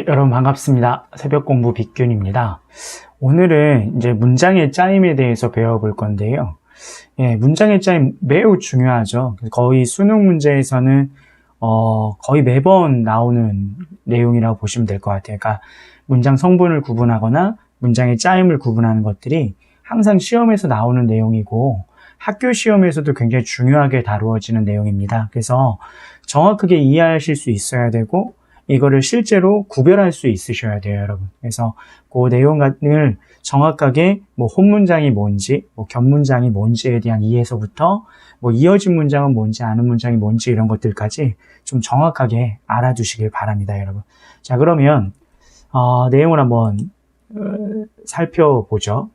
네, 여러분 반갑습니다. 새벽 공부 빅균입니다. 오늘은 이제 문장의 짜임에 대해서 배워볼 건데요. 예, 문장의 짜임 매우 중요하죠. 거의 수능 문제에서는 거의 매번 나오는 내용이라고 보시면 될 것 같아요. 그러니까 문장 성분을 구분하거나 문장의 짜임을 구분하는 것들이 항상 시험에서 나오는 내용이고 학교 시험에서도 굉장히 중요하게 다루어지는 내용입니다. 그래서 정확하게 이해하실 수 있어야 되고 이거를 실제로 구별할 수 있으셔야 돼요, 여러분. 그래서 그 내용을 정확하게 혼문장이 뭔지, 겹문장이 뭔지에 대한 이해에서부터 이어진 문장은 뭔지, 아는 문장이 뭔지 이런 것들까지 좀 정확하게 알아두시길 바랍니다, 여러분. 자, 그러면 내용을 한번 살펴보죠.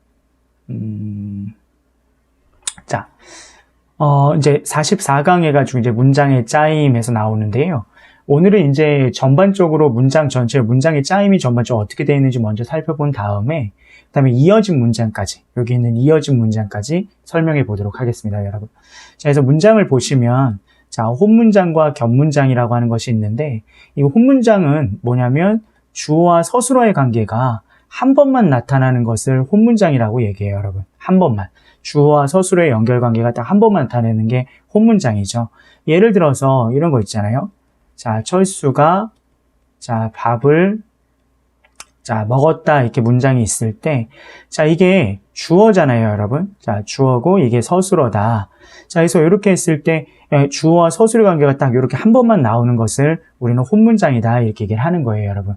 자, 이제 44강 해가지고 이제 문장의 짜임에서 나오는데요. 오늘은 이제 전반적으로 문장 전체, 문장의 짜임이 전반적으로 어떻게 되어 있는지 먼저 살펴본 다음에, 그 다음에 이어진 문장까지, 여기 있는 이어진 문장까지 설명해 보도록 하겠습니다, 여러분. 자, 그래서 문장을 보시면, 자, 혼문장과 겹문장이라고 하는 것이 있는데, 이 혼문장은 뭐냐면, 주어와 서술어의 관계가 한 번만 나타나는 것을 혼문장이라고 얘기해요, 여러분. 한 번만. 주어와 서술어의 연결 관계가 딱 한 번만 나타내는 게 혼문장이죠. 예를 들어서 이런 거 있잖아요. 자, 철수가, 자, 밥을, 자, 먹었다, 이렇게 문장이 있을 때, 자, 이게 주어잖아요, 여러분. 자, 주어고, 이게 서술어다. 자, 그래서 이렇게 했을 때, 주어와 서술의 관계가 딱 이렇게 한 번만 나오는 것을 우리는 혼문장이다, 이렇게 얘기를 하는 거예요, 여러분.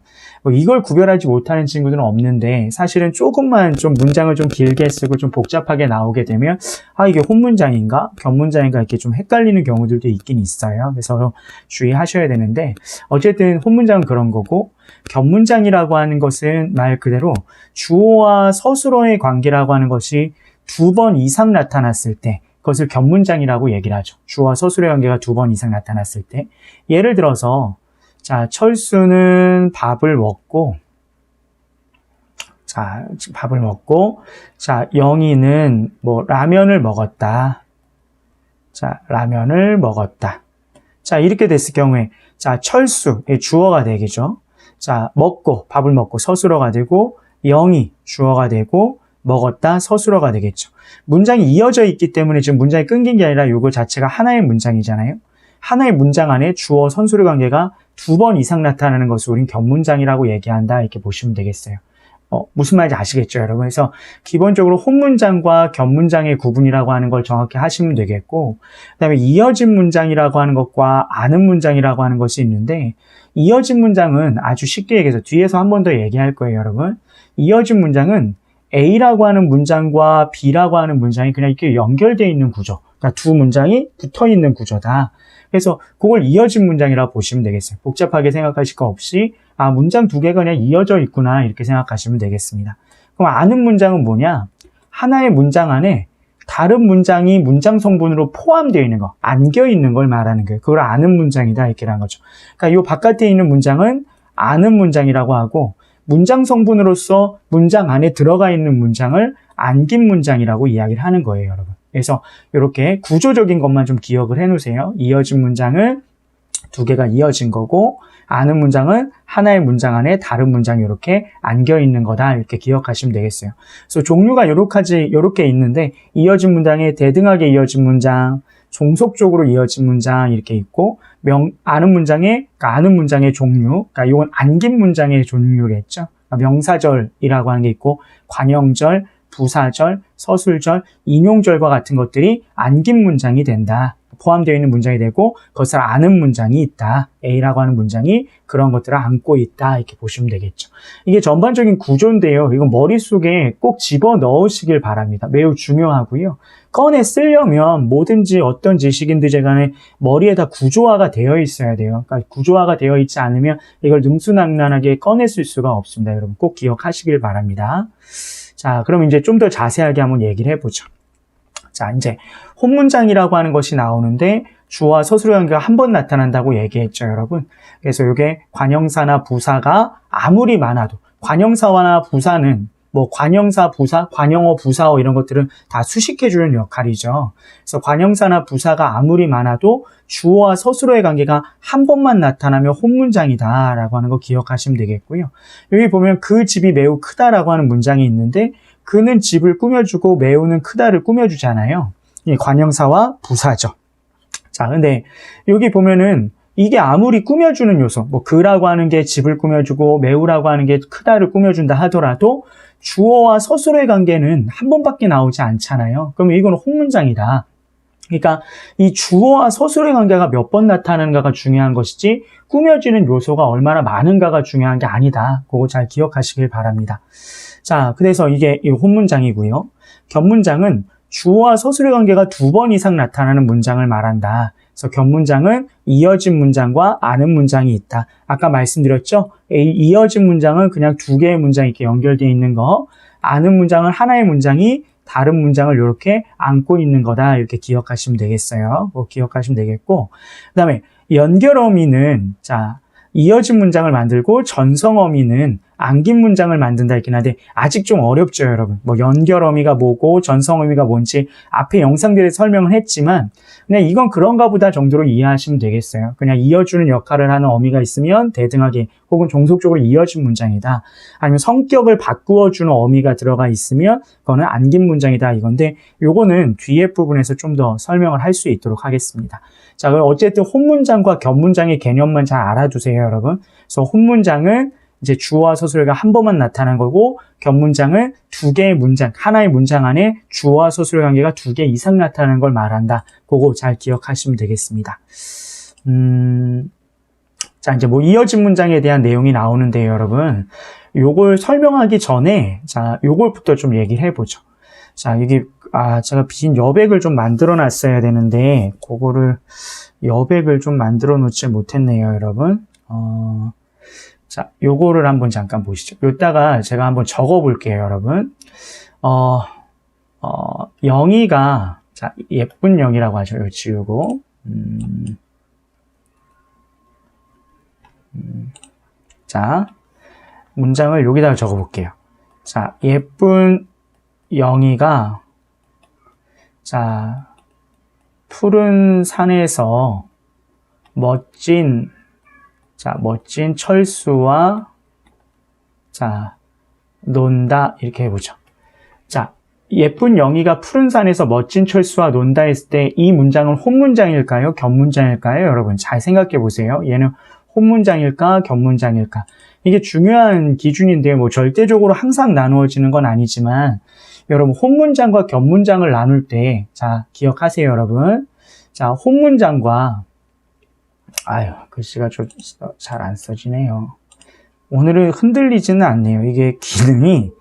이걸 구별하지 못하는 친구들은 없는데, 사실은 조금만 좀 문장을 좀 길게 쓰고 좀 복잡하게 나오게 되면, 이게 혼문장인가? 겹문장인가? 이렇게 좀 헷갈리는 경우들도 있긴 있어요. 그래서 주의하셔야 되는데, 어쨌든 혼문장은 그런 거고, 겹문장이라고 하는 것은 말 그대로 주어와 서술어의 관계라고 하는 것이 2번 이상 나타났을 때, 그것을 겹문장이라고 얘기를 하죠. 주어와 서술의 관계가 2번 이상 나타났을 때. 예를 들어서, 자, 철수는 밥을 먹고, 자, 영희는 라면을 먹었다. 자, 라면을 먹었다. 자, 이렇게 됐을 경우에, 자, 철수, 주어가 되겠죠. 자, 밥을 먹고 서술어가 되고, 영희, 주어가 되고, 먹었다, 서술어가 되겠죠. 문장이 이어져 있기 때문에 지금 문장이 끊긴 게 아니라 이거 자체가 하나의 문장이잖아요. 하나의 문장 안에 주어, 선술의 관계가 2번 이상 나타나는 것을 우린 겹문장이라고 얘기한다, 이렇게 보시면 되겠어요. 무슨 말인지 아시겠죠, 여러분? 그래서 기본적으로 혼문장과 겹문장의 구분이라고 하는 걸 정확히 하시면 되겠고, 그 다음에 이어진 문장이라고 하는 것과 아는 문장이라고 하는 것이 있는데, 이어진 문장은 아주 쉽게 얘기해서 뒤에서 한 번 더 얘기할 거예요, 여러분. 이어진 문장은 A라고 하는 문장과 B라고 하는 문장이 그냥 이렇게 연결되어 있는 구조. 그러니까 두 문장이 붙어 있는 구조다. 그래서 그걸 이어진 문장이라고 보시면 되겠어요. 복잡하게 생각하실 거 없이, 문장 2개가 그냥 이어져 있구나, 이렇게 생각하시면 되겠습니다. 그럼 아는 문장은 뭐냐? 하나의 문장 안에 다른 문장이 문장 성분으로 포함되어 있는 거, 안겨 있는 걸 말하는 거예요. 그걸 아는 문장이다, 이렇게 한 거죠. 그러니까 이 바깥에 있는 문장은 아는 문장이라고 하고, 문장 성분으로서 문장 안에 들어가 있는 문장을 안긴 문장이라고 이야기를 하는 거예요, 여러분. 그래서 이렇게 구조적인 것만 좀 기억을 해 놓으세요. 이어진 문장은 2개가 이어진 거고, 아는 문장은 하나의 문장 안에 다른 문장이 이렇게 안겨 있는 거다, 이렇게 기억하시면 되겠어요. 그래서 종류가 이렇게 있는데, 이어진 문장에 대등하게 이어진 문장, 종속적으로 이어진 문장 이렇게 있고, 아는 문장의 종류, 그러니까 이건 안긴 문장의 종류겠죠. 그러니까 명사절이라고 하는 게 있고, 관형절, 부사절, 서술절, 인용절과 같은 것들이 안긴 문장이 된다. 포함되어 있는 문장이 되고, 그것을 아는 문장이 있다. A라고 하는 문장이 그런 것들을 안고 있다, 이렇게 보시면 되겠죠. 이게 전반적인 구조인데요. 이건 머릿속에 꼭 집어 넣으시길 바랍니다. 매우 중요하고요. 꺼내 쓰려면 뭐든지 어떤 지식인들 간에 머리에 다 구조화가 되어 있어야 돼요. 그러니까 구조화가 되어 있지 않으면 이걸 능수능란하게 꺼내쓸 수가 없습니다. 여러분 꼭 기억하시길 바랍니다. 자, 그럼 이제 좀 더 자세하게 한번 얘기를 해보죠. 자, 이제 혼문장이라고 하는 것이 나오는데 주어와 서술의 관계가 한 번 나타난다고 얘기했죠, 여러분. 그래서 이게 관형사나 부사가 아무리 많아도 관형사나 부사는 뭐 관형사, 부사, 관형어, 부사어 이런 것들은 다 수식해주는 역할이죠. 그래서 관형사나 부사가 아무리 많아도 주어와 서술어의 관계가 한 번만 나타나면 혼문장이다 라고 하는 거 기억하시면 되겠고요. 여기 보면 그 집이 매우 크다라고 하는 문장이 있는데 그는 집을 꾸며주고 매우는 크다를 꾸며주잖아요. 이 관형사와 부사죠. 자, 근데 여기 보면은 이게 아무리 꾸며주는 요소, 뭐 그라고 하는 게 집을 꾸며주고 매우라고 하는 게 크다를 꾸며준다 하더라도 주어와 서술어의 관계는 한 번밖에 나오지 않잖아요. 그러면 이거는 혼문장이다. 그러니까 이 주어와 서술어의 관계가 몇 번 나타나는가가 중요한 것이지 꾸며지는 요소가 얼마나 많은가가 중요한 게 아니다. 그거 잘 기억하시길 바랍니다. 자, 그래서 이게 이 혼문장이고요. 견문장은 주어와 서술의 관계가 2번 이상 나타나는 문장을 말한다. 그래서 견문장은 이어진 문장과 아는 문장이 있다. 아까 말씀드렸죠? 이어진 문장은 그냥 2개의 문장이 이렇게 연결되어 있는 거, 아는 문장은 하나의 문장이 다른 문장을 이렇게 안고 있는 거다. 이렇게 기억하시면 되겠어요. 기억하시면 되겠고, 그 다음에 연결어미는, 자, 이어진 문장을 만들고 전성어미는 안긴 문장을 만든다 했긴 한데 아직 좀 어렵죠, 여러분. 뭐 연결어미가 뭐고 전성어미가 뭔지 앞에 영상들에 설명을 했지만 그냥 이건 그런가 보다 정도로 이해하시면 되겠어요. 그냥 이어주는 역할을 하는 어미가 있으면 대등하게 혹은 종속적으로 이어진 문장이다. 아니면 성격을 바꾸어주는 어미가 들어가 있으면 그거는 안긴 문장이다 이건데 요거는 뒤에 부분에서 좀 더 설명을 할 수 있도록 하겠습니다. 자, 그럼 어쨌든 혼문장과 견문장의 개념만 잘 알아두세요, 여러분. 그래서 혼문장은 이제 주어와 서술어가 한 번만 나타난 거고 견문장은 2개의 문장, 하나의 문장 안에 주어와 서술어 관계가 2개 이상 나타나는 걸 말한다. 그거 잘 기억하시면 되겠습니다. 자, 이제 뭐 이어진 문장에 대한 내용이 나오는데요, 여러분. 요걸 설명하기 전에 자, 요걸부터 좀 얘기를 해보죠. 자, 이게 제가 빈 여백을 좀 만들어 놨어야 되는데 그거를 여백을 좀 만들어 놓지 못했네요, 여러분. 자, 요거를 한번 잠깐 보시죠. 요따가 제가 한번 적어 볼게요, 여러분. 영희가, 자, 예쁜 영이라고 하죠. 요 지우고. 자, 문장을 여기다가 적어 볼게요. 자, 예쁜 영희가, 자, 푸른 산에서 멋진 철수와, 자, 논다. 이렇게 해보죠. 자, 예쁜 영희가 푸른 산에서 멋진 철수와 논다 했을 때 이 문장은 혼문장일까요? 견문장일까요? 여러분, 잘 생각해 보세요. 얘는 혼문장일까? 견문장일까? 이게 중요한 기준인데요. 뭐, 절대적으로 항상 나누어지는 건 아니지만, 여러분, 혼문장과 견문장을 나눌 때, 자, 기억하세요, 여러분. 자, 혼문장과 글씨가 좀 잘 안 써지네요. 오늘은 흔들리지는 않네요. 이게 기능이,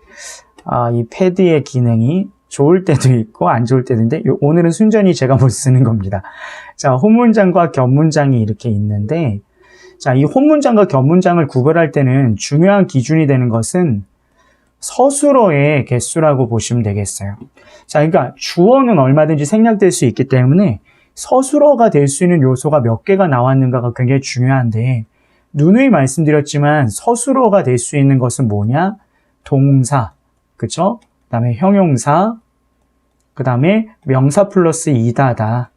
이 패드의 기능이 좋을 때도 있고 안 좋을 때도 있는데, 오늘은 순전히 제가 못 쓰는 겁니다. 자, 혼문장과 견문장이 이렇게 있는데, 자, 이 혼문장과 견문장을 구별할 때는 중요한 기준이 되는 것은 서술어의 개수라고 보시면 되겠어요. 자, 그러니까 주어는 얼마든지 생략될 수 있기 때문에 서술어가 될 수 있는 요소가 몇 개가 나왔는가가 굉장히 중요한데 누누이 말씀드렸지만 서술어가 될 수 있는 것은 뭐냐? 동사, 그쵸? 그 다음에 형용사, 그 다음에 명사 플러스 이다다.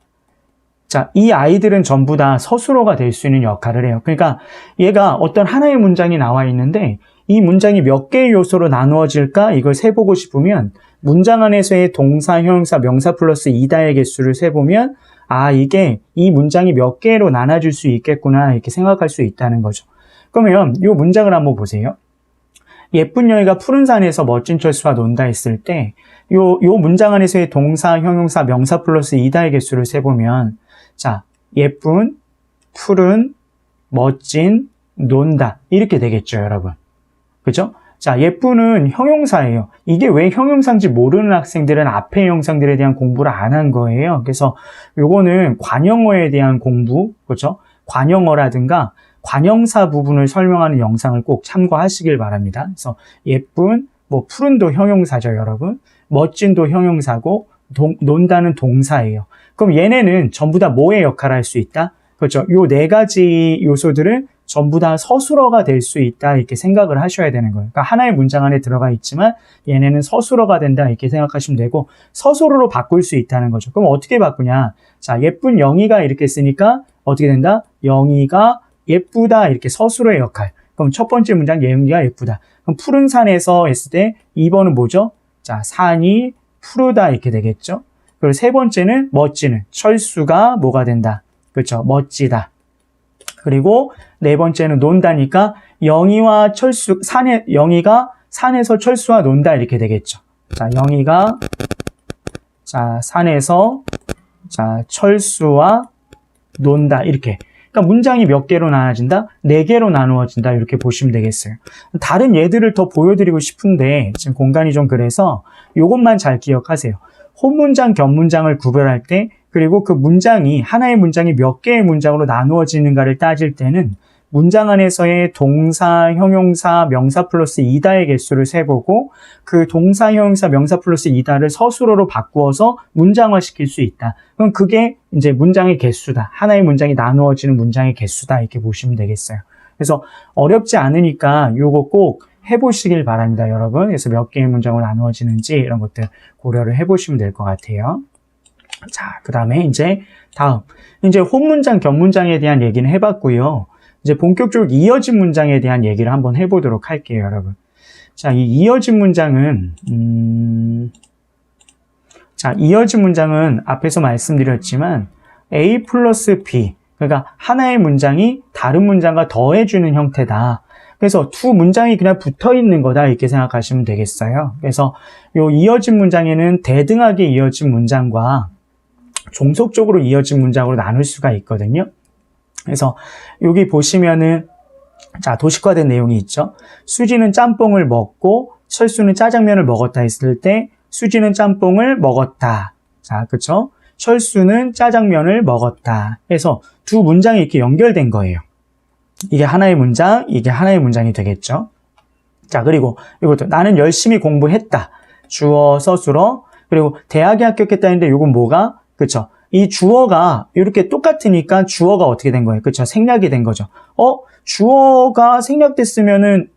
자, 이 아이들은 전부 다 서술어가 될 수 있는 역할을 해요. 그러니까 얘가 어떤 하나의 문장이 나와 있는데 이 문장이 몇 개의 요소로 나누어질까? 이걸 세보고 싶으면 문장 안에서의 동사, 형용사, 명사 플러스 이다의 개수를 세보면 이게 이 문장이 몇 개로 나눠질 수 있겠구나 이렇게 생각할 수 있다는 거죠. 그러면 이 문장을 한번 보세요. 예쁜 여인가 푸른 산에서 멋진 철수와 논다 했을 때 요 문장 안에서의 동사, 형용사, 명사 플러스 이다의 개수를 세보면 자, 예쁜, 푸른, 멋진, 논다 이렇게 되겠죠, 여러분. 그죠? 자, 예쁜은 형용사예요. 이게 왜 형용사인지 모르는 학생들은 앞의 형상들에 대한 공부를 안 한 거예요. 그래서 요거는 관형어에 대한 공부, 그죠? 관형어라든가 관형사 부분을 설명하는 영상을 꼭 참고하시길 바랍니다. 그래서 예쁜, 뭐 푸른도 형용사죠, 여러분. 멋진도 형용사고 논다는 동사예요. 그럼 얘네는 전부 다 뭐의 역할을 할 수 있다? 그렇죠. 요 4가지 요소들을 전부 다 서술어가 될 수 있다 이렇게 생각을 하셔야 되는 거예요. 그러니까 하나의 문장 안에 들어가 있지만 얘네는 서술어가 된다 이렇게 생각하시면 되고 서술어로 바꿀 수 있다는 거죠. 그럼 어떻게 바꾸냐? 자, 예쁜 영희가 이렇게 쓰니까 어떻게 된다? 영희가 예쁘다 이렇게 서술어의 역할. 그럼 첫 번째 문장 영희가 예쁘다. 그럼 푸른 산에서 했을 때 2번은 뭐죠? 자, 산이 푸르다 이렇게 되겠죠. 그리고 세 번째는 멋지는 철수가 뭐가 된다. 그렇죠. 멋지다. 그리고 네 번째는 논다니까 영희와 철수 영희가 산에서 철수와 논다 이렇게 되겠죠. 자, 영희가 자, 산에서 자, 철수와 논다 이렇게. 그러니까 문장이 몇 개로 나눠진다? 4개로 나누어진다 이렇게 보시면 되겠어요. 다른 예들을 더 보여드리고 싶은데 지금 공간이 좀 그래서 이것만 잘 기억하세요. 혼문장, 견문장을 구별할 때 그리고 그 문장이 하나의 문장이 몇 개의 문장으로 나누어지는가를 따질 때는 문장 안에서의 동사, 형용사, 명사 플러스 이다의 개수를 세보고 그 동사, 형용사, 명사 플러스 이다를 서술어로 바꾸어서 문장화시킬 수 있다. 그럼 그게 이제 문장의 개수다. 하나의 문장이 나누어지는 문장의 개수다. 이렇게 보시면 되겠어요. 그래서 어렵지 않으니까 요거 꼭 해보시길 바랍니다, 여러분. 그래서 몇 개의 문장으로 나누어지는지 이런 것들 고려를 해보시면 될 것 같아요. 자, 그 다음에 이제 다음. 이제 혼문장, 견문장에 대한 얘기는 해봤고요. 이제 본격적으로 이어진 문장에 대한 얘기를 한번 해보도록 할게요, 여러분. 자, 이 이어진 문장은, 이어진 문장은 앞에서 말씀드렸지만, A 플러스 B. 그러니까 하나의 문장이 다른 문장과 더해주는 형태다. 그래서 두 문장이 그냥 붙어 있는 거다. 이렇게 생각하시면 되겠어요. 그래서 요 이어진 문장에는 대등하게 이어진 문장과 종속적으로 이어진 문장으로 나눌 수가 있거든요. 그래서 여기 보시면은 자, 도식화된 내용이 있죠. 수지는 짬뽕을 먹고 철수는 짜장면을 먹었다 했을 때 수지는 짬뽕을 먹었다. 자, 그쵸? 철수는 짜장면을 먹었다. 해서 두 문장이 이렇게 연결된 거예요. 이게 하나의 문장, 이게 하나의 문장이 되겠죠. 자, 그리고 이것도 나는 열심히 공부했다. 주어, 서술어. 그리고 대학에 합격했다 했는데 이건 뭐가? 그쵸? 이 주어가 이렇게 똑같으니까 주어가 어떻게 된 거예요? 그쵸? 생략이 된 거죠. 주어가 생략됐으면은,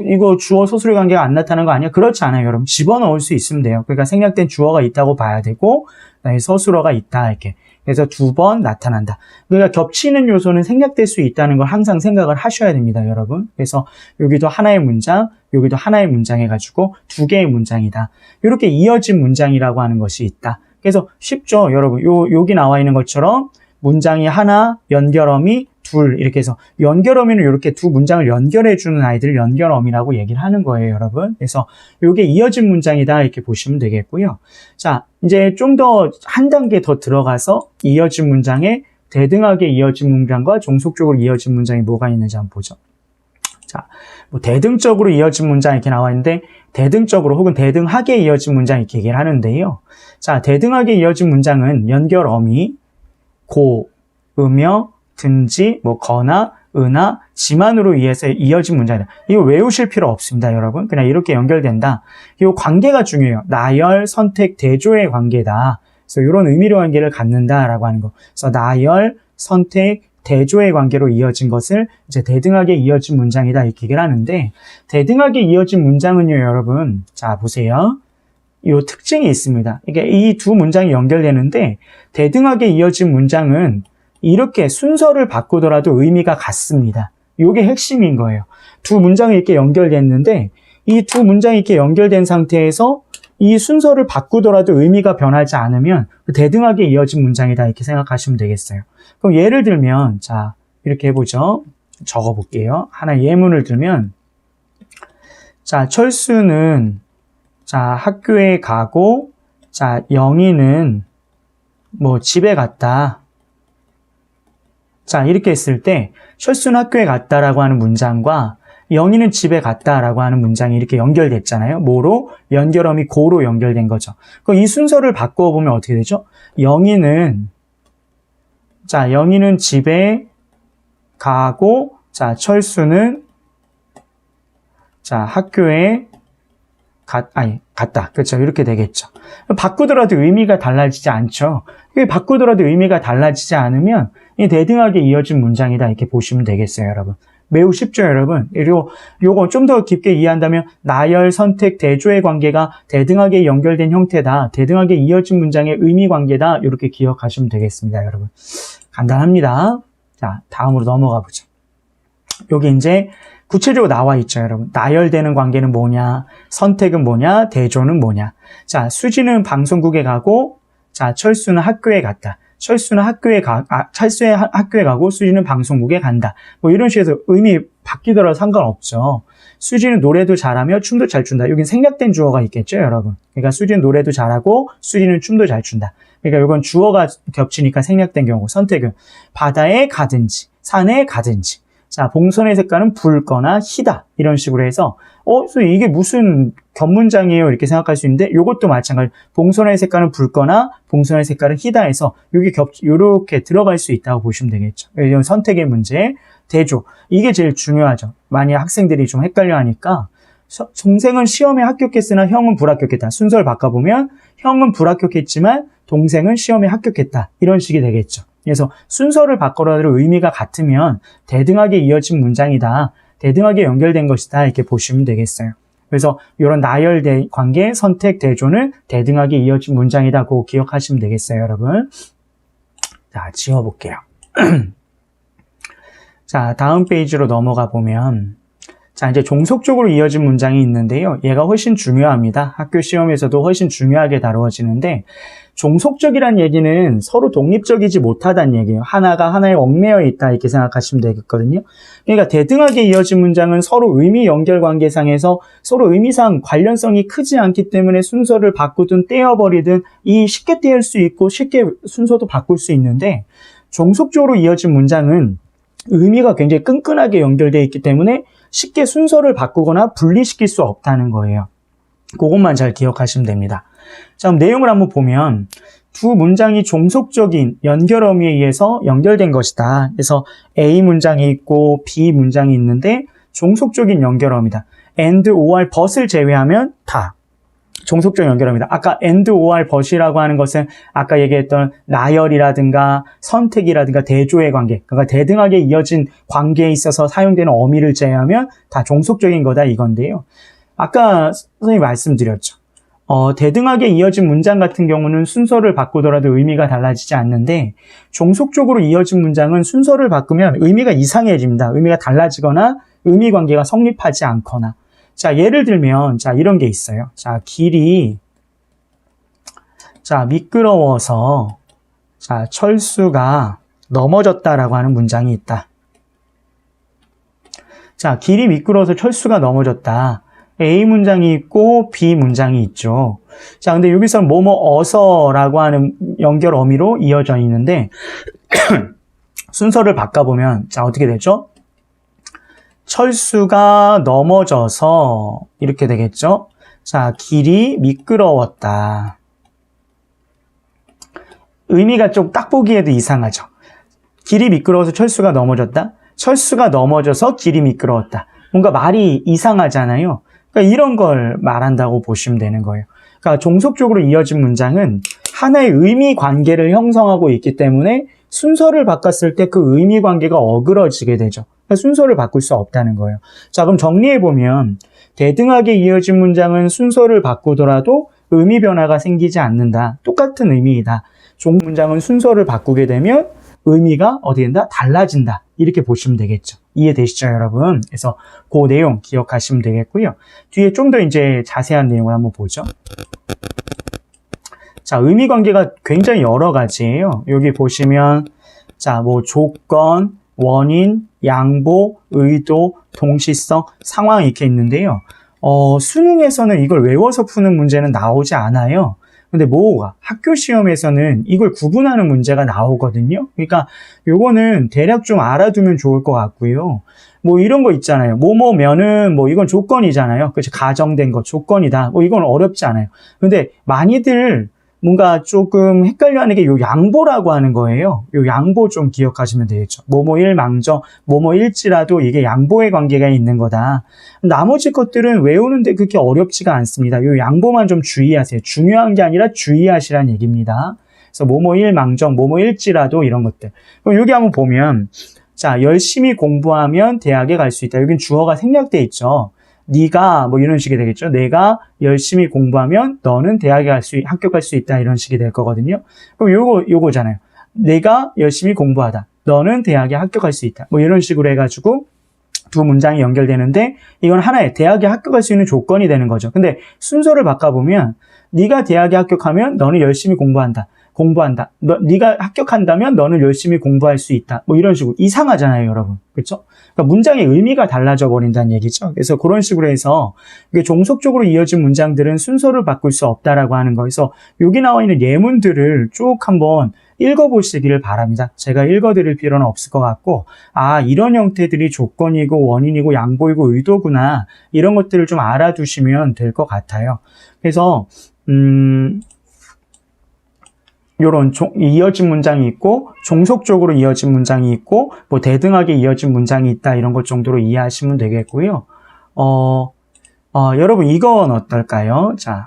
이거 주어 서술의 관계가 안 나타나는 거 아니야? 그렇지 않아요, 여러분. 집어넣을 수 있으면 돼요. 그러니까 생략된 주어가 있다고 봐야 되고, 그다음에 서술어가 있다, 이렇게. 그래서 2번 나타난다. 그러니까 겹치는 요소는 생략될 수 있다는 걸 항상 생각을 하셔야 됩니다, 여러분. 그래서 여기도 하나의 문장, 여기도 하나의 문장 해가지고 2개의 문장이다. 이렇게 이어진 문장이라고 하는 것이 있다. 그래서 쉽죠, 여러분. 여기 나와 있는 것처럼 문장이 하나, 연결어미 둘 이렇게 해서 연결어미는 이렇게 두 문장을 연결해주는 아이들을 연결어미라고 얘기를 하는 거예요, 여러분. 그래서 이게 이어진 문장이다 이렇게 보시면 되겠고요. 자, 이제 좀 더 한 단계 더 들어가서 이어진 문장에 대등하게 이어진 문장과 종속적으로 이어진 문장이 뭐가 있는지 한번 보죠. 자, 뭐 대등적으로 이어진 문장 이렇게 나와 있는데 대등적으로 혹은 대등하게 이어진 문장 이렇게 얘기를 하는데요. 자, 대등하게 이어진 문장은 연결어미, 고, 으며, 든지, 뭐 거나, 으나, 지만으로 의해서 이어진 문장이다. 이거 외우실 필요 없습니다, 여러분. 그냥 이렇게 연결된다. 이 관계가 중요해요. 나열, 선택, 대조의 관계다. 그래서 이런 의미로 관계를 갖는다라고 하는 거. 그래서 나열, 선택, 대조의 관계로 이어진 것을 이제 대등하게 이어진 문장이다 이렇게 얘기를 하는데 대등하게 이어진 문장은요, 여러분. 자, 보세요. 이 특징이 있습니다. 이게 이 두 문장이 연결되는데 대등하게 이어진 문장은 이렇게 순서를 바꾸더라도 의미가 같습니다. 이게 핵심인 거예요. 두 문장이 이렇게 연결됐는데 이 두 문장이 이렇게 연결된 상태에서 이 순서를 바꾸더라도 의미가 변하지 않으면 대등하게 이어진 문장이다 이렇게 생각하시면 되겠어요. 그럼 예를 들면 자 이렇게 해보죠. 적어볼게요. 하나 예문을 들면 자 철수는 자 학교에 가고 자 영희는 뭐 집에 갔다. 자 이렇게 했을 때 철수는 학교에 갔다라고 하는 문장과 영희는 집에 갔다라고 하는 문장이 이렇게 연결됐잖아요. 뭐로? 연결어미 고로 연결된 거죠. 그럼 이 순서를 바꾸어 보면 어떻게 되죠? 영희는 집에 가고 자 철수는 자 학교에 갔다. 그렇죠. 이렇게 되겠죠. 바꾸더라도 의미가 달라지지 않죠. 바꾸더라도 의미가 달라지지 않으면 이 대등하게 이어진 문장이다 이렇게 보시면 되겠어요, 여러분. 매우 쉽죠, 여러분. 그리고 요거 좀 더 깊게 이해한다면 나열, 선택, 대조의 관계가 대등하게 연결된 형태다. 대등하게 이어진 문장의 의미 관계다. 이렇게 기억하시면 되겠습니다, 여러분. 간단합니다. 자, 다음으로 넘어가 보죠. 여기 이제 구체적으로 나와 있죠, 여러분. 나열되는 관계는 뭐냐, 선택은 뭐냐, 대조는 뭐냐. 자, 수지는 방송국에 가고, 자, 철수는 학교에 갔다. 철수는 학교에 가고, 수지는 방송국에 간다. 뭐 이런 식으로 의미 바뀌더라도 상관없죠. 수지는 노래도 잘하며 춤도 잘 춘다. 여긴 생략된 주어가 있겠죠, 여러분. 그러니까 수지는 노래도 잘하고, 수지는 춤도 잘 춘다. 그러니까 이건 주어가 겹치니까 생략된 경우. 선택은 바다에 가든지, 산에 가든지. 자, 봉선의 색깔은 붉거나 희다. 이런 식으로 해서, 이게 무슨 겹문장이에요? 이렇게 생각할 수 있는데, 요것도 마찬가지. 봉선의 색깔은 붉거나, 봉선의 색깔은 희다 해서, 요렇게 들어갈 수 있다고 보시면 되겠죠. 이건 선택의 문제, 대조. 이게 제일 중요하죠. 만약 학생들이 좀 헷갈려 하니까, 동생은 시험에 합격했으나 형은 불합격했다. 순서를 바꿔보면, 형은 불합격했지만, 동생은 시험에 합격했다. 이런 식이 되겠죠. 그래서 순서를 바꿔라도 의미가 같으면 대등하게 이어진 문장이다. 대등하게 연결된 것이다. 이렇게 보시면 되겠어요. 그래서 이런 나열 관계, 선택, 대조는 대등하게 이어진 문장이다. 그거 기억하시면 되겠어요, 여러분. 자, 지워볼게요. 자, 다음 페이지로 넘어가 보면 자, 이제 종속적으로 이어진 문장이 있는데요. 얘가 훨씬 중요합니다. 학교 시험에서도 훨씬 중요하게 다루어지는데 종속적이란 얘기는 서로 독립적이지 못하다는 얘기예요. 하나가 하나에 얽매여 있다 이렇게 생각하시면 되겠거든요. 그러니까 대등하게 이어진 문장은 서로 의미 연결 관계상에서 서로 의미상 관련성이 크지 않기 때문에 순서를 바꾸든 떼어버리든 이 쉽게 떼을 수 있고 쉽게 순서도 바꿀 수 있는데 종속적으로 이어진 문장은 의미가 굉장히 끈끈하게 연결되어 있기 때문에 쉽게 순서를 바꾸거나 분리시킬 수 없다는 거예요. 그것만 잘 기억하시면 됩니다. 자, 그럼 내용을 한번 보면 두 문장이 종속적인 연결 어미에 의해서 연결된 것이다. 그래서 A 문장이 있고 B 문장이 있는데 종속적인 연결 어미다. and, or, but을 제외하면 다 종속적 연결어입니다. 아까 and, or, but이라고 하는 것은 아까 얘기했던 나열이라든가 선택이라든가 대조의 관계, 그러니까 대등하게 이어진 관계에 있어서 사용되는 어미를 제외하면 다 종속적인 거다 이건데요. 아까 선생님이 말씀드렸죠. 대등하게 이어진 문장 같은 경우는 순서를 바꾸더라도 의미가 달라지지 않는데 종속적으로 이어진 문장은 순서를 바꾸면 의미가 이상해집니다. 의미가 달라지거나 의미 관계가 성립하지 않거나. 자, 예를 들면, 자, 이런 게 있어요. 자, 길이, 자, 미끄러워서, 자, 철수가 넘어졌다라고 하는 문장이 있다. 자, 길이 미끄러워서 철수가 넘어졌다. A 문장이 있고, B 문장이 있죠. 자, 근데 여기서는 어서라고 하는 연결 어미로 이어져 있는데, 순서를 바꿔보면, 자, 어떻게 되죠? 철수가 넘어져서 이렇게 되겠죠? 자, 길이 미끄러웠다. 의미가 좀 딱 보기에도 이상하죠? 길이 미끄러워서 철수가 넘어졌다? 철수가 넘어져서 길이 미끄러웠다. 뭔가 말이 이상하잖아요? 그러니까 이런 걸 말한다고 보시면 되는 거예요. 그러니까 종속적으로 이어진 문장은 하나의 의미 관계를 형성하고 있기 때문에 순서를 바꿨을 때 그 의미 관계가 어그러지게 되죠. 그러니까 순서를 바꿀 수 없다는 거예요. 자, 그럼 정리해보면 대등하게 이어진 문장은 순서를 바꾸더라도 의미 변화가 생기지 않는다. 똑같은 의미이다. 문장은 순서를 바꾸게 되면 의미가 어디 된다? 달라진다. 이렇게 보시면 되겠죠. 이해되시죠, 여러분? 그래서 그 내용 기억하시면 되겠고요. 뒤에 좀 더 이제 자세한 내용을 한번 보죠. 자, 의미 관계가 굉장히 여러 가지예요. 여기 보시면 자, 조건, 원인, 양보, 의도, 동시성, 상황 이렇게 있는데요. 수능에서는 이걸 외워서 푸는 문제는 나오지 않아요. 근데 학교 시험에서는 이걸 구분하는 문제가 나오거든요. 그러니까 요거는 대략 좀 알아두면 좋을 것 같고요. 이런 거 있잖아요. 뭐뭐면은 이건 조건이잖아요. 그렇죠. 가정된 거 조건이다. 이건 어렵지 않아요. 근데 많이들 뭔가 조금 헷갈려하는 게 요 양보라고 하는 거예요. 요 양보 좀 기억하시면 되겠죠. 뭐뭐일망정, 뭐뭐일지라도 이게 양보의 관계가 있는 거다. 나머지 것들은 외우는데 그렇게 어렵지가 않습니다. 요 양보만 좀 주의하세요. 중요한 게 아니라 주의하시라는 얘기입니다. 그래서 뭐뭐일망정, 뭐뭐일지라도 이런 것들. 그럼 여기 한번 보면 자, 열심히 공부하면 대학에 갈 수 있다. 여긴 주어가 생략돼 있죠. 네가 뭐 이런 식이 되겠죠. 내가 열심히 공부하면 너는 대학에 합격할 수 있다. 이런 식이 될 거거든요. 그럼 요거잖아요. 내가 열심히 공부하다. 너는 대학에 합격할 수 있다. 뭐 이런 식으로 해가지고 두 문장이 연결되는데 이건 하나의 대학에 합격할 수 있는 조건이 되는 거죠. 근데 순서를 바꿔보면 네가 대학에 합격하면 너는 열심히 공부한다. 네가 합격한다면 너는 열심히 공부할 수 있다. 뭐 이런 식으로 이상하잖아요, 여러분. 그렇죠? 그러니까 문장의 의미가 달라져 버린다는 얘기죠. 그래서 그런 식으로 해서 이게 종속적으로 이어진 문장들은 순서를 바꿀 수 없다라고 하는 거에서 여기 나와 있는 예문들을 쭉 한번 읽어보시기를 바랍니다. 제가 읽어드릴 필요는 없을 것 같고, 아, 이런 형태들이 조건이고 원인이고 양보이고 의도구나. 이런 것들을 좀 알아두시면 될 것 같아요. 그래서 요런 이어진 문장이 있고 종속적으로 이어진 문장이 있고 뭐 대등하게 이어진 문장이 있다 이런 것 정도로 이해하시면 되겠고요. 여러분 이건 어떨까요? 자,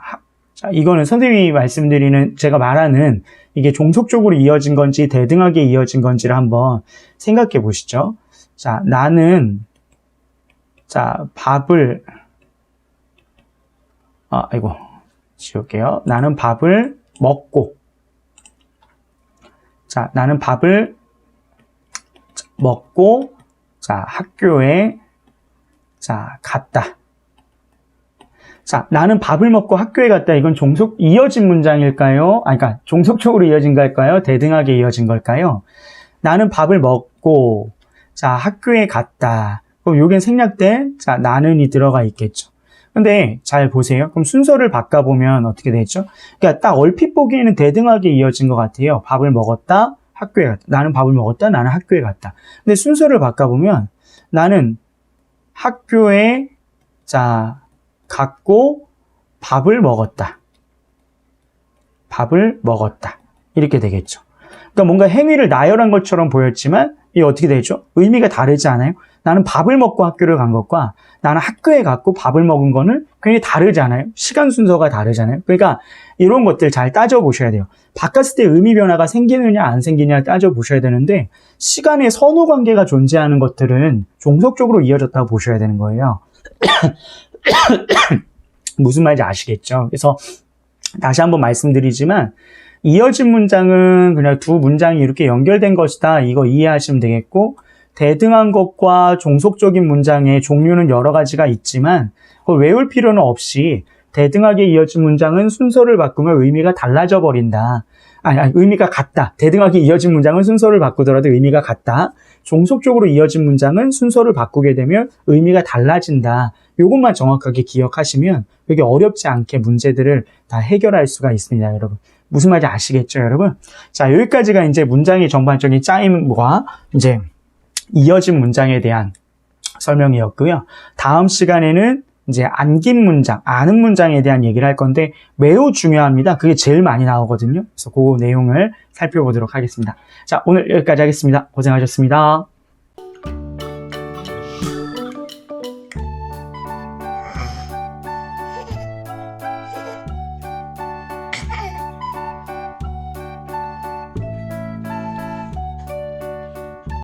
이거는 선생님이 말씀드리는 제가 말하는 이게 종속적으로 이어진 건지 대등하게 이어진 건지를 한번 생각해 보시죠. 자, 나는 밥을 지울게요. 나는 밥을 먹고 나는 밥을 먹고 학교에 갔다. 나는 밥을 먹고 학교에 갔다. 이건 이어진 문장일까요? 그러니까 종속적으로 이어진 걸까요? 대등하게 이어진 걸까요? 나는 밥을 먹고 학교에 갔다. 그럼 여긴 생략된 나는이 들어가 있겠죠. 근데 잘 보세요. 그럼 순서를 바꿔보면 어떻게 되죠? 그러니까 딱 얼핏 보기에는 대등하게 이어진 것 같아요. 밥을 먹었다, 학교에 갔다. 나는 밥을 먹었다, 나는 학교에 갔다. 근데 순서를 바꿔보면 나는 학교에 갔고 밥을 먹었다. 밥을 먹었다. 이렇게 되겠죠. 그러니까 뭔가 행위를 나열한 것처럼 보였지만 이게 어떻게 되죠? 의미가 다르지 않아요? 나는 밥을 먹고 학교를 간 것과 나는 학교에 갔고 밥을 먹은 거는 굉장히 다르지 않아요? 시간 순서가 다르잖아요? 그러니까 이런 것들 잘 따져보셔야 돼요. 바꿨을 때 의미 변화가 생기느냐 안 생기느냐 따져보셔야 되는데 시간의 선후 관계가 존재하는 것들은 종속적으로 이어졌다고 보셔야 되는 거예요. 무슨 말인지 아시겠죠? 그래서 다시 한번 말씀드리지만 이어진 문장은 그냥 두 문장이 이렇게 연결된 것이다. 이거 이해하시면 되겠고 대등한 것과 종속적인 문장의 종류는 여러 가지가 있지만 그걸 외울 필요는 없이 대등하게 이어진 문장은 순서를 바꾸면 의미가 달라져 버린다. 의미가 같다. 대등하게 이어진 문장은 순서를 바꾸더라도 의미가 같다. 종속적으로 이어진 문장은 순서를 바꾸게 되면 의미가 달라진다. 이것만 정확하게 기억하시면 여기 어렵지 않게 문제들을 다 해결할 수가 있습니다, 여러분. 무슨 말인지 아시겠죠, 여러분? 자, 여기까지가 이제 문장의 전반적인 짜임과 이제 이어진 문장에 대한 설명이었고요. 다음 시간에는 이제 안긴 문장, 아는 문장에 대한 얘기를 할 건데 매우 중요합니다. 그게 제일 많이 나오거든요. 그래서 그 내용을 살펴보도록 하겠습니다. 자, 오늘 여기까지 하겠습니다. 고생하셨습니다.